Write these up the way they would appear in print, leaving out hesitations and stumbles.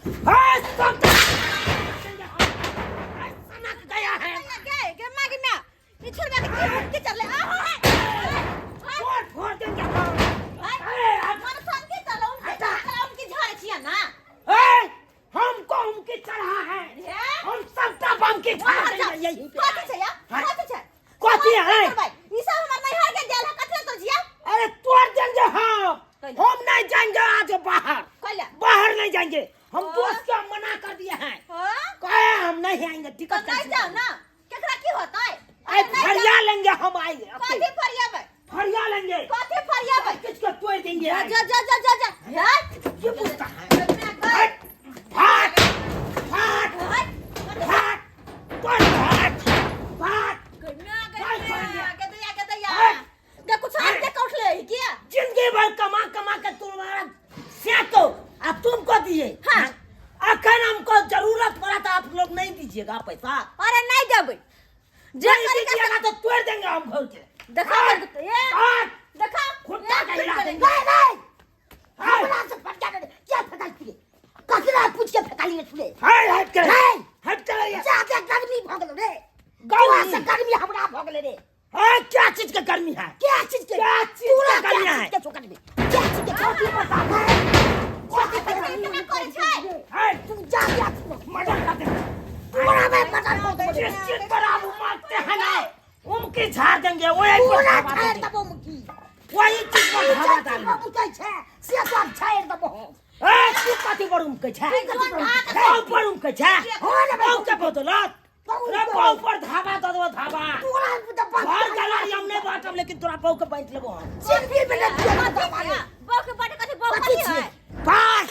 हाय सब सनक गया है गे मागी में ई छोरबा के चले आ फोड़ फोड़ देंगे हम मन सन के चलो उनकी झाड़ छिया ना हमको उनकी चढ़ा है हम सबका बम की चढ़ा देंगे यही पे कथि छै या कथि छै कथी है ई सब हमर नहीं है के जेल है कथि तो जिया अरे तोड़ देंगे हम नहीं जाएंगे आज बाहर कहले बाहर नहीं जाएंगे हम दोस्त को मना कर दिए हैं कहे हम नहीं आएंगे टिकट नहीं जाओ ना केकरा की होता है अरे फरिया लेंगे हम आएंगे कथि फरियाबे फरिया लेंगे कथि फरियाबे किसको तोड़ देंगे जा ये पूछता है फाट फाट फाट फाट तोड़ फाट फाट जिंदगी भर कमा कमा के तुम्हारा सेको अब तुमको दिए हाँ। अखन हमको जरूरत पड़ा था आप लोग नहीं दीजिएगा पैसा अरे नहीं देबै नहीं दीजिएगा तो तोड़ देंगे हम घर के देखा देखा खुट्टा का हिला देंगे नहीं हमरा से फटका दे क्या फटका लिए ककरा पूछ के फटका लिए छुले हाय हट कर जाके गर्मी भगल रे गौवा से गर्मी हमरा भगल रे क्या चीज के गर्मी है क्या चीज के गर्मी है क्या चीज के छोटी बता है तू जा मर्डर कर दे पूरा मैं मर्डर कर दे जिस चीज पर आप मारते हैं ना उनकी झाड़ देंगे वही पूरा छाड़ दबो मुकी वही चीज पर धावा डाल मुकै छै से सब छाड़ दबो तू कथि बड़ुम के छै बहु बड़ुम के छै हो ने बहु के बदलत रे बहु पर धावा दो धावा तोरा घर गलारी हम नहीं बाटब लेकिन तोरा बहु के बांट लेबो हम जिंदगी में नहीं दिया बहु के बाटे कथि बहु कथि है पास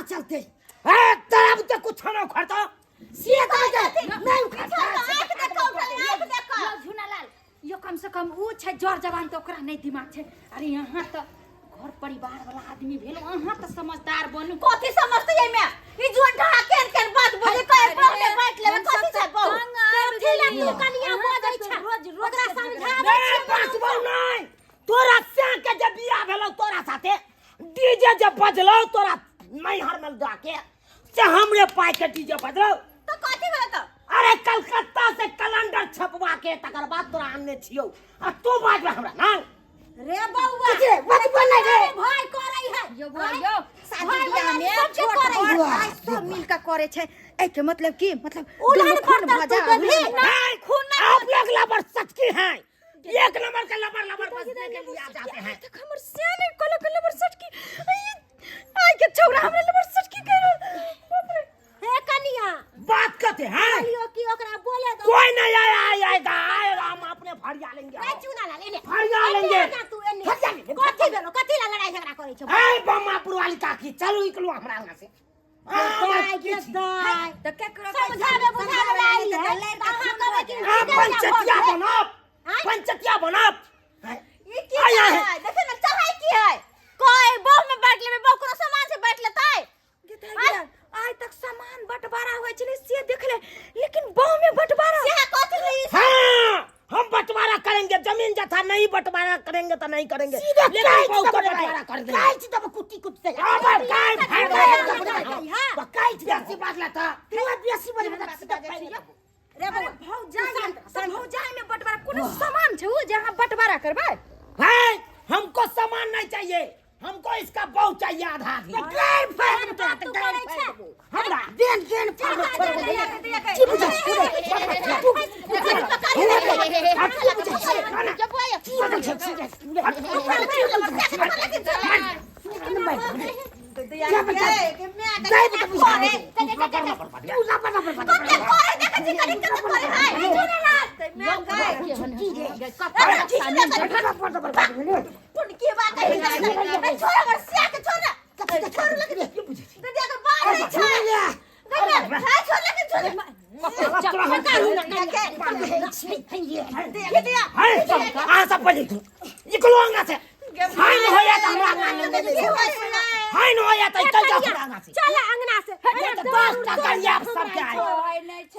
चलते कुछ न उखड़ता यो कम से कम ऊ छै जोर जवान तो ओकरा नहीं दिमाग छै अरे यहाँ तो घर परिवार वाला आदमी भेल वहां तो समझदार बनू कथि समझते ये में ई जुन ढहा केन बात बोले कहे बहु बैठ लेबे कथि छै बहु कथि ला तू कनिया बोलै छै रोज ओकरा समझाबै रे पासबो नहीं तोरा से के जब बियाह भेलो तोरा साथे डीजे जब बजलो तोरा नहीं हर में जाके से हमरे पाई के डीजे बजलो तो कथि भेल त अरे कलकत्ता से कैलेंडर छपवा के तकर बाद तोरा आनने छियो आ तू बाजबे हमरा ना रे बउवा तुझे बचपन नहीं रे भाई करे है यो यो शादी बियाह में छोट बड़ सब मिल के करे छै ए के मतलब की मतलब उलहन खून पड़ता भजा तू कभी नहीं खून आप लोग लबर सच की हैं एक नंबर के लबर बजने के लिए आ जाते हैं तक हमर सियाने कोलो के लबर सच की आई के छौरा हमरा लबर सच की कह बाप रे हे कनिया बात करते हैं लियो की ओकरा बोले दो कोई नहीं आएगा हम अपने फरिया लेंगे नहीं चुना ला लेने फरिया लेंगे तू एने कथि भेलो कथि ला लड़ाई झगड़ा करे छ ए बम्मापुर वाली काकी चलो निकलो हमरा यहाँ से दाई त के करो समझावे बुझावे लाई है कहां करे की पंचतिया बनब पंचतिया बनब ई की है देखे ना चढ़ाई की है कोई बहु में बैठ लेबे बहु कोनो सामान से बैठ लेतै आज तक सामान बंटवारा हुए चले से देख ले लेकिन बहु में बंटवारा से कथि ली हाँ हम बंटवारा करेंगे जमीन जथा नहीं बंटवारा करेंगे तो नहीं करेंगे लेकिन बहुत बंटवारा कर देंगे काई छी तब कुट्टी कुट्टी से अब काय फाड़ काई छी ऐसी बात लाता तू बेसी बोले बता रे भौजाई में बंटवारा कोनो सामान छै ओ जहां बंटवारा करबै है हमको सामान नहीं चाहिए हमको इसका बहु चाहिए आधा आधी गैर फाड़ तो गैर फाड़ हमरा देन आ सब पड़ी निकलो अंगा से हाय न हो या त हमरा हाय न हो या त चल जा अंगा से चल अंगना से ये तो 10 टा करिया सब के आई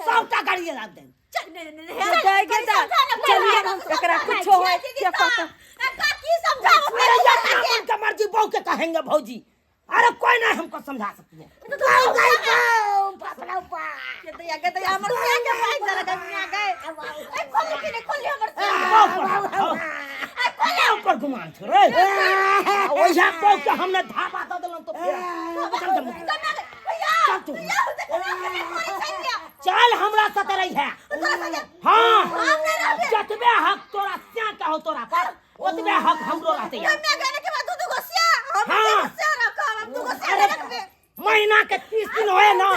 100 टा करिया ला दे चलिए एकरा कुछ होय के पता की समझाओ अरे ये अपन का मर्जी बहू के कहेंगे भौजी अरे कोई नहीं हमको समझा सकती है ये तो हमर से के भाई जरा गमिया गए ए खोल हमर से खोले ऊपर गुमान छोरे ओइसा बहू के हमने धापा दे देलन तो चल हमरा साथ रही है हां जतबे हक तोरा स्या का हो तोरा पर ओतबे हक हमरो रहते है मैं गने के बाद दू गोसिया हम गोसिया रखो हम दू गोसिया रखबे महीना के 30 दिन होए ना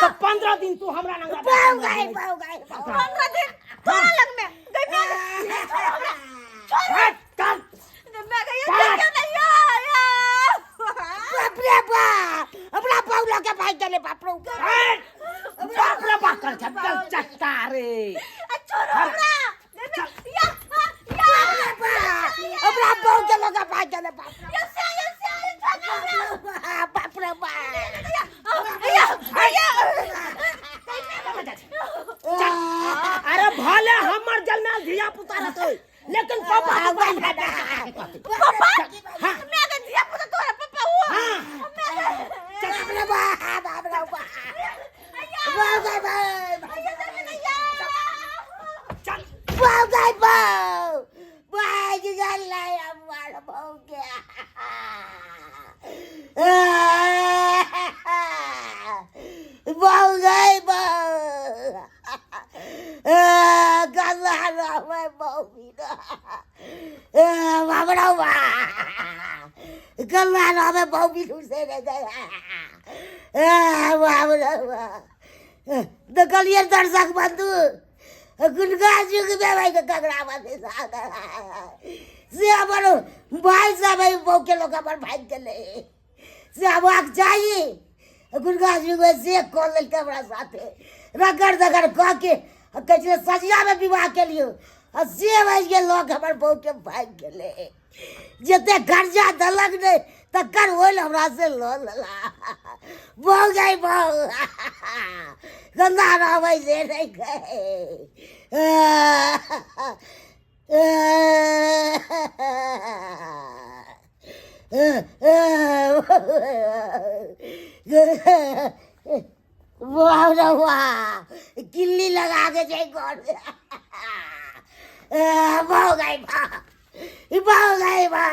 तो 15 दिन तू हमरा नंगा पाऊ गए 15 दिन तोरा लग में गई छोड़ चल मैं गई क्यों नहीं या बाप रे बाप अपना पाऊ के भाई चले बाप रे बाप रे बाप कर चल चट्टा रे छोड़ो हमरा या अपना पाऊ के लोग भाई चले बाप रे बाप रे अरे भले हमर जल में धिया पुता रहते लेकिन पापा पापा मैं के दिया पुता तोरा पापा हुआ हां बाप रे बाप रे बाप चल पाऊ गए पाऊ भाई की गल है हमारा पाऊ क्या पाऊ गए पाऊ गला में पाऊ बिना बाबरा गला में पाऊ बिनु से न गया बाबरा तो कलियर दर्शक बंधु गुनगा जुग में भाई का कगड़ा बंदे से अपन भाई सब बहू के लोग अपन भाई के ले से अब आग चाहिए गुनगा जुग में से कॉल ले कमरा साथे रगड़ दगड़ कह के कचरे सजिया में विवाह के लिए से भाई के लोग अपन बहू के भाई के ले जते खर्चा दलक ने तकर होल हमरा से लो लला बहु गई बहु गंदा रहबै से नहीं गए वाह रे वाह किल्ली लगा के जाए घर बहु गई बहु गई बा